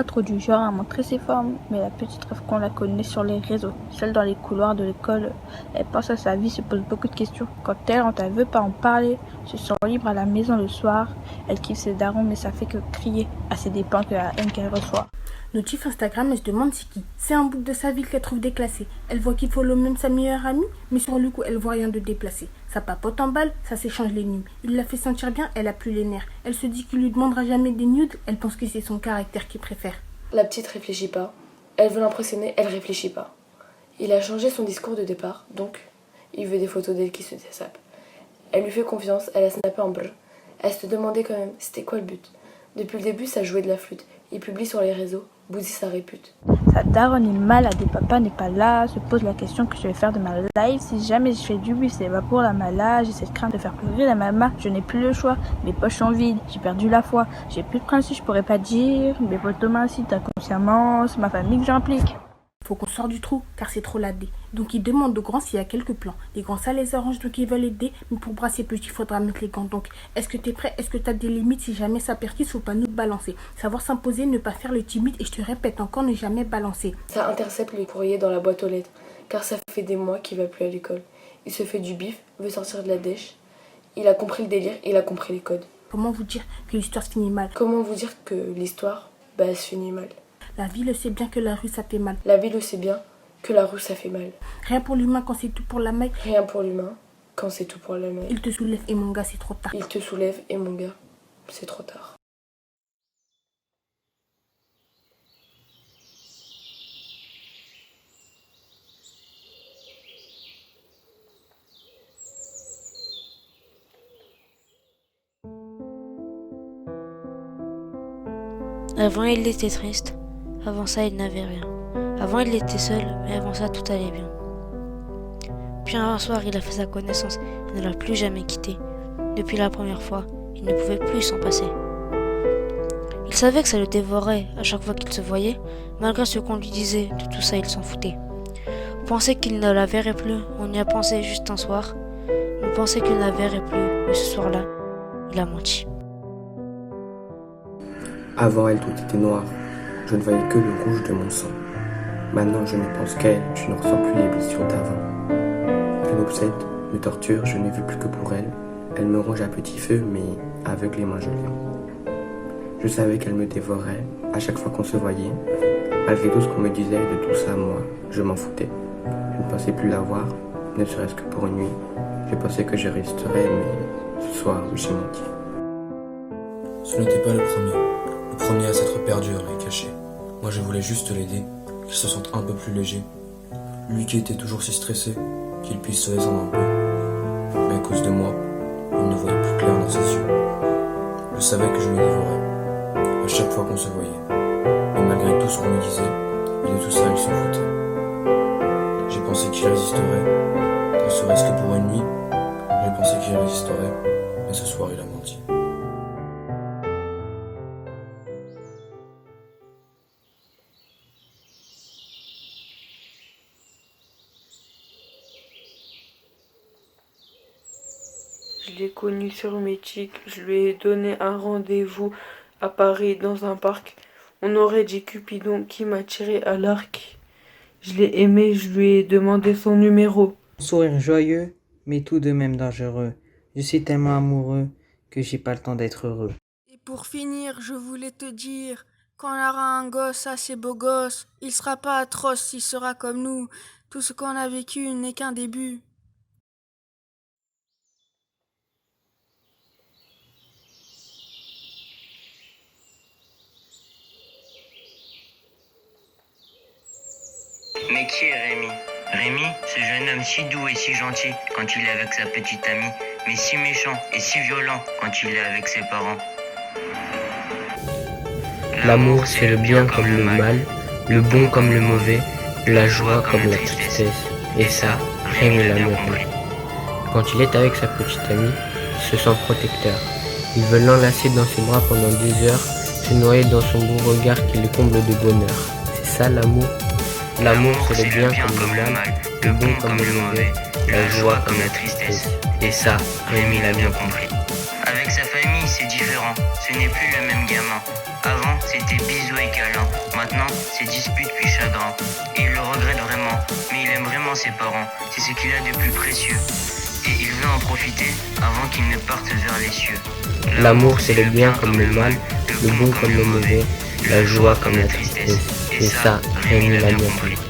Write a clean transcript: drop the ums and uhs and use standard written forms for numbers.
pas trop du genre à montrer ses formes, mais la petite rêve qu'on la connaît sur les réseaux. Seule dans les couloirs de l'école, elle pense à sa vie, se pose beaucoup de questions. Quand elle veut pas en parler, se sent libre à la maison le soir. Elle kiffe ses darons, mais ça fait que crier, à ses dépens que la haine qu'elle reçoit. Notif Instagram, elle se demande c'est qui. C'est un bout de sa vie qu'elle trouve déclassé. Elle voit qu'il follow même sa meilleure amie, mais sur le coup, elle voit rien de déplacé. Ça papote en balle, ça s'échange les nudes. Il la fait sentir bien, elle a plus les nerfs. Elle se dit qu'il lui demandera jamais des nudes, elle pense que c'est son caractère qu'il préfère. La petite réfléchit pas. Elle veut l'impressionner, elle réfléchit pas. Il a changé son discours de départ, donc il veut des photos d'elle qui se dessapent. Elle lui fait confiance, elle a snappé en brr. Elle se demandait quand même, c'était quoi le but? Depuis le début, ça jouait de la flûte. Il publie sur les réseaux, bousille sa répute. Sa daronne est malade et papa n'est pas là, se pose la question que je vais faire de ma life. Si jamais je fais du bif, c'est pas pour la malade. J'ai cette crainte de faire pleurer la maman, je n'ai plus le choix. Mes poches sont vides, j'ai perdu la foi. J'ai plus de principe, je pourrais pas dire. Mes potes m'incitent inconsciemment, c'est ma famille que j'implique. Faut qu'on sorte du trou, car c'est trop ladé. Donc ils demandent aux grands s'il y a quelques plans. Les grands ça les arrange, donc ils veulent aider. Mais pour brasser petit, faudra mettre les gants. Donc est-ce que t'es prêt? Est-ce que t'as des limites? Si jamais ça percute, faut pas nous balancer. Savoir s'imposer, ne pas faire le timide. Et je te répète encore, ne jamais balancer. Ça intercepte les courriers dans la boîte aux lettres, car ça fait des mois qu'il va plus à l'école. Il se fait du bif, veut sortir de la dèche. Il a compris le délire, il a compris les codes. Comment vous dire que l'histoire se finit mal? Comment vous dire que l'histoire, elle se finit mal? La vie le sait bien que la rue ça fait mal. La vie le sait bien que la rue ça fait mal. Rien pour l'humain quand c'est tout pour la maille. Rien pour l'humain quand c'est tout pour la maille. Il te soulève et mon gars c'est trop tard. Il te soulève et mon gars, c'est trop tard. Avant, il était triste. Avant ça, il n'avait rien. Avant, il était seul, mais avant ça, tout allait bien. Puis un soir, il a fait sa connaissance et ne l'a plus jamais quitté. Depuis la première fois, il ne pouvait plus s'en passer. Il savait que ça le dévorait à chaque fois qu'il se voyait. Malgré ce qu'on lui disait, de tout ça, il s'en foutait. On pensait qu'il ne la verrait plus, on y a pensé juste un soir. On pensait qu'il ne la verrait plus, mais ce soir-là, il a menti. Avant elle, tout était noir. Je ne voyais que le rouge de mon sang. Maintenant, je ne pense qu'à elle, je ne ressens plus les blessures d'avant. Elle m'obsède, me torture, je n'ai vu plus que pour elle. Elle me ronge à petit feu, mais aveuglément je l'aime. Je savais qu'elle me dévorait à chaque fois qu'on se voyait. Malgré tout ce qu'on me disait de tout ça, moi, je m'en foutais. Je ne pensais plus la voir, ne serait-ce que pour une nuit. Je pensais que je résisterais, mais ce soir, j'ai menti. Ce n'était pas le premier à s'être perdu et caché. Moi je voulais juste l'aider, qu'il se sente un peu plus léger. Lui qui était toujours si stressé, qu'il puisse se descendre un peu. Mais à cause de moi, il ne voyait plus clair dans ses yeux. Je savais que je me dévorais, à chaque fois qu'on se voyait. Et malgré tout ce qu'on lui disait, et de tout ça il s'en foutait. J'ai pensé qu'il résisterait, ne serait-ce que pour une nuit. J'ai pensé qu'il résisterait, mais ce soir il a menti. Je l'ai connu sur Métic, je lui ai donné un rendez-vous à Paris dans un parc. On aurait dit Cupidon qui m'a tiré à l'arc. Je l'ai aimé, je lui ai demandé son numéro. Sourire joyeux, mais tout de même dangereux. Je suis tellement amoureux que j'ai pas le temps d'être heureux. Et pour finir, je voulais te dire, quand on aura un gosse assez beau gosse, il sera pas atroce, il sera comme nous. Tout ce qu'on a vécu n'est qu'un début. Mais qui est Rémi? Rémi, ce jeune homme si doux et si gentil quand il est avec sa petite amie, mais si méchant et si violent quand il est avec ses parents. L'amour, c'est le bien comme le mal, le bon comme le mauvais, la joie comme la tristesse. Et ça, Rémi l'a mieux compris. Quand il est avec sa petite amie, il se sent protecteur. Il veut l'enlacer dans ses bras pendant des heures, se noyer dans son beau regard qui le comble de bonheur. C'est ça l'amour. L'amour, c'est le bien comme le mal, le bon comme le mauvais, la joie comme la tristesse. Et ça, Rémi l'a bien compris. Avec sa famille, c'est différent, ce n'est plus le même gamin. Avant, c'était bisous et câlins, maintenant, c'est dispute puis chagrin. Et il le regrette vraiment, mais il aime vraiment ses parents, c'est ce qu'il a de plus précieux. Et il veut en profiter avant qu'il ne parte vers les cieux. L'amour, c'est le bien comme le mal, le bon comme le mauvais, la joie comme la tristesse. Et ça, Rémi l'a bien compris.